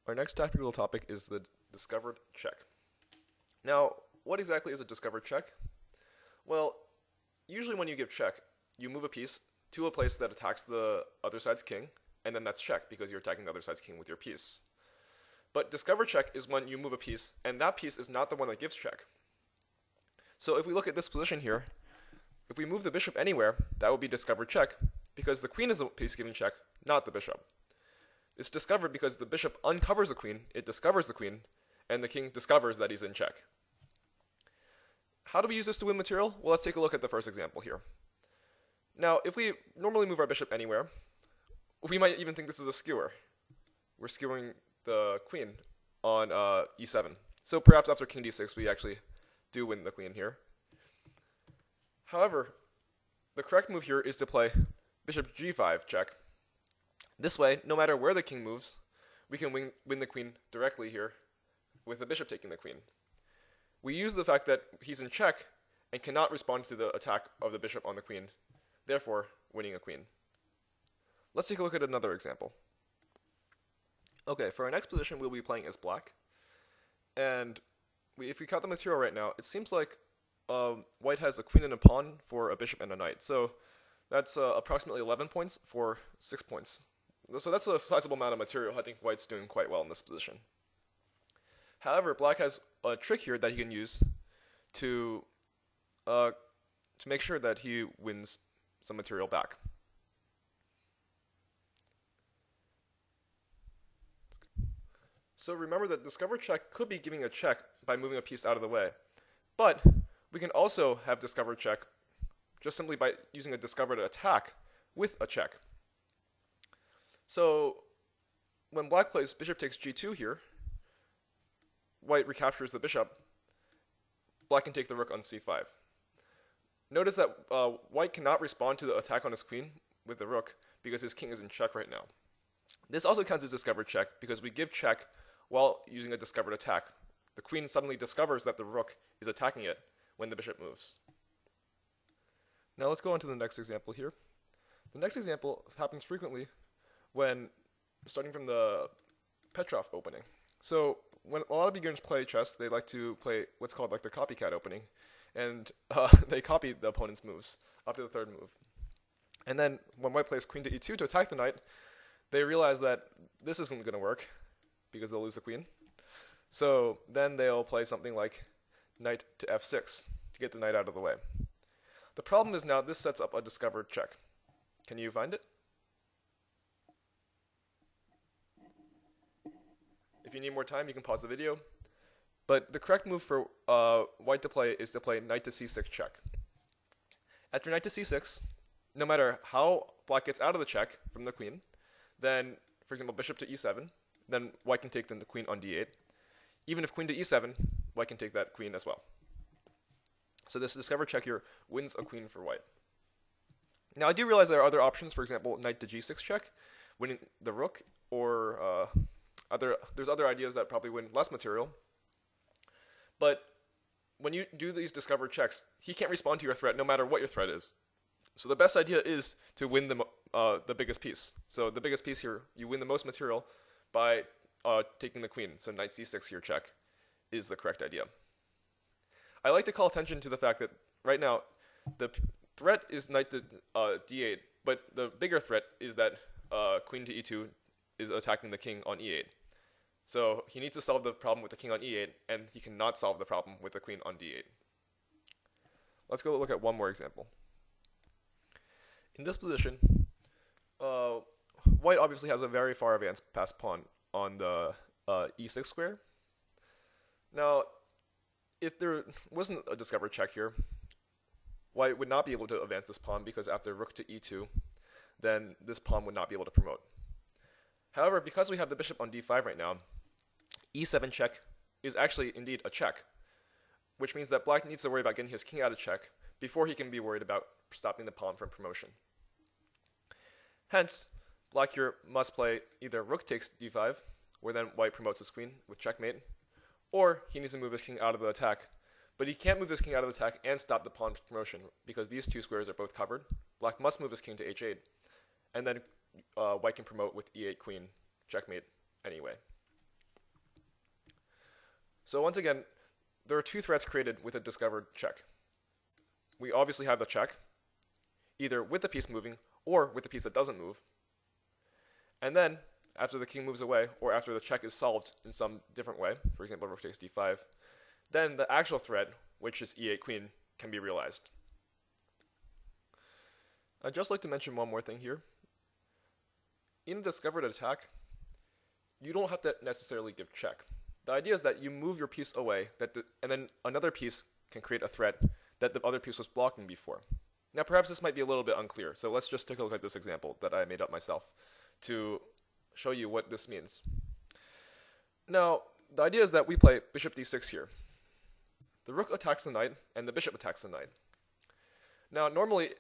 Our next tactical topic is the discovered check. Now, what exactly is a discovered check? Well, usually when you give check, you move a piece to a place that attacks the other side's king, and then that's check because you're attacking the other side's king with your piece. But discovered check is when you move a piece, and that piece is not the one that gives check. So if we look at this position here, if we move the bishop anywhere, that would be discovered check, because the queen is the piece giving check, not the bishop. It's discovered because the bishop uncovers the queen, it discovers the queen, and the king discovers that he's in check. How do we use this to win material? Well, let's take a look at the first example here. Now, if we normally move our bishop anywhere, we might even think this is a skewer. We're skewering the queen on e7. So perhaps after king d6, we actually do win the queen here. However, the correct move here is to play bishop g5 check. This way, no matter where the king moves, we can win the queen directly here with the bishop taking the queen. We use the fact that he's in check and cannot respond to the attack of the bishop on the queen, therefore winning a queen. Let's take a look at another example. Okay, for our next position, we'll be playing as black. And if we count the material right now, it seems like white has a queen and a pawn for a bishop and a knight. So that's approximately 11 points for 6 points. So that's a sizable amount of material. I think white's doing quite well in this position. However, black has a trick here that he can use to make sure that he wins some material back. So remember that discovered check could be giving a check by moving a piece out of the way. But we can also have discovered check just simply by using a discovered attack with a check. So when black plays bishop takes g2 here, white recaptures the bishop. Black can take the rook on c5. Notice that white cannot respond to the attack on his queen with the rook because his king is in check right now. This also counts as discovered check because we give check while using a discovered attack. The queen suddenly discovers that the rook is attacking it when the bishop moves. Now let's go on to the next example here. The next example happens frequently when starting from the Petrov opening. So when a lot of beginners play chess, they like to play what's called like the copycat opening, and they copy the opponent's moves up to the third move. And then when white plays queen to e2 to attack the knight, they realize that this isn't going to work because they'll lose the queen. So then they'll play something like knight to f6 to get the knight out of the way. The problem is now this sets up a discovered check. Can you find it? If you need more time, you can pause the video. But the correct move for white to play is to play knight to c6 check. After knight to c6, no matter how black gets out of the check from the queen, then, for example, bishop to e7, then white can take the queen on d8. Even if queen to e7, white can take that queen as well. So this discovered check here wins a queen for white. Now I do realize there are other options, for example, knight to g6 check, winning the rook, or there's other ideas that probably win less material. But when you do these discovered checks, he can't respond to your threat no matter what your threat is. So the best idea is to win the biggest piece. So the biggest piece here, you win the most material by taking the queen. So knight c6 here check is the correct idea. I like to call attention to the fact that right now the threat is knight to d8, but the bigger threat is that queen to e2 is attacking the king on e8. So he needs to solve the problem with the king on e8, and he cannot solve the problem with the queen on d8. Let's go look at one more example. In this position, white obviously has a very far advanced passed pawn on the e6 square. Now, if there wasn't a discovered check here, white would not be able to advance this pawn because after rook to e2, then this pawn would not be able to promote. However, because we have the bishop on d5 right now, e7 check is actually indeed a check, which means that black needs to worry about getting his king out of check before he can be worried about stopping the pawn from promotion. Hence, black here must play either rook takes d5, where then white promotes his queen with checkmate, or he needs to move his king out of the attack. But he can't move his king out of the attack and stop the pawn promotion because these two squares are both covered. Black must move his king to h8, and then white can promote with e8 queen, checkmate anyway. So once again, there are two threats created with a discovered check. We obviously have the check, either with the piece moving or with the piece that doesn't move. And then, after the king moves away, or after the check is solved in some different way, for example, rook takes d5, then the actual threat, which is e8 queen, can be realized. I'd just like to mention one more thing here. In a discovered attack, you don't have to necessarily give check. The idea is that you move your piece away, and then another piece can create a threat that the other piece was blocking before. Now perhaps this might be a little bit unclear, so let's just take a look at this example that I made up myself to show you what this means. Now, the idea is that we play bishop d6 here. The rook attacks the knight, and the bishop attacks the knight. Now, normally,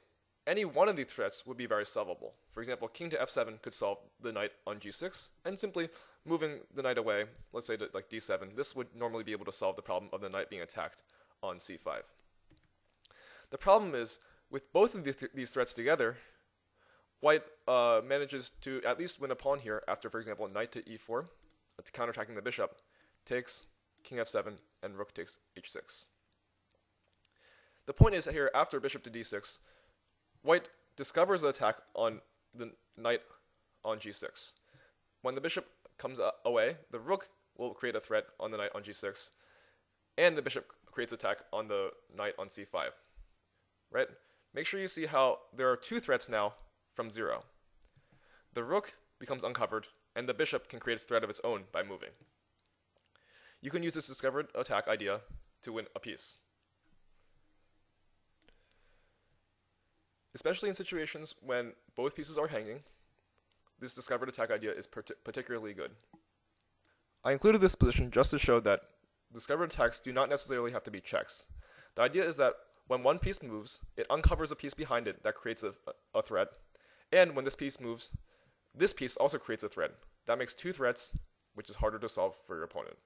any one of these threats would be very solvable. For example, king to f7 could solve the knight on g6, and simply moving the knight away, let's say to like d7, this would normally be able to solve the problem of the knight being attacked on c5. The problem is, with both of these threats together, white manages to at least win a pawn here after, for example, knight to e4, to counterattacking the bishop, takes king f7, and rook takes h6. The point is here, after bishop to d6, white discovers the attack on the knight on g6. When the bishop comes away, the rook will create a threat on the knight on g6, and the bishop creates attack on the knight on c5. Right? Make sure you see how there are two threats now from 0. The rook becomes uncovered, and the bishop can create a threat of its own by moving. You can use this discovered attack idea to win a piece. Especially in situations when both pieces are hanging, this discovered attack idea is particularly good. I included this position just to show that discovered attacks do not necessarily have to be checks. The idea is that when one piece moves, it uncovers a piece behind it that creates a threat, and when this piece moves, this piece also creates a threat. That makes two threats, which is harder to solve for your opponent.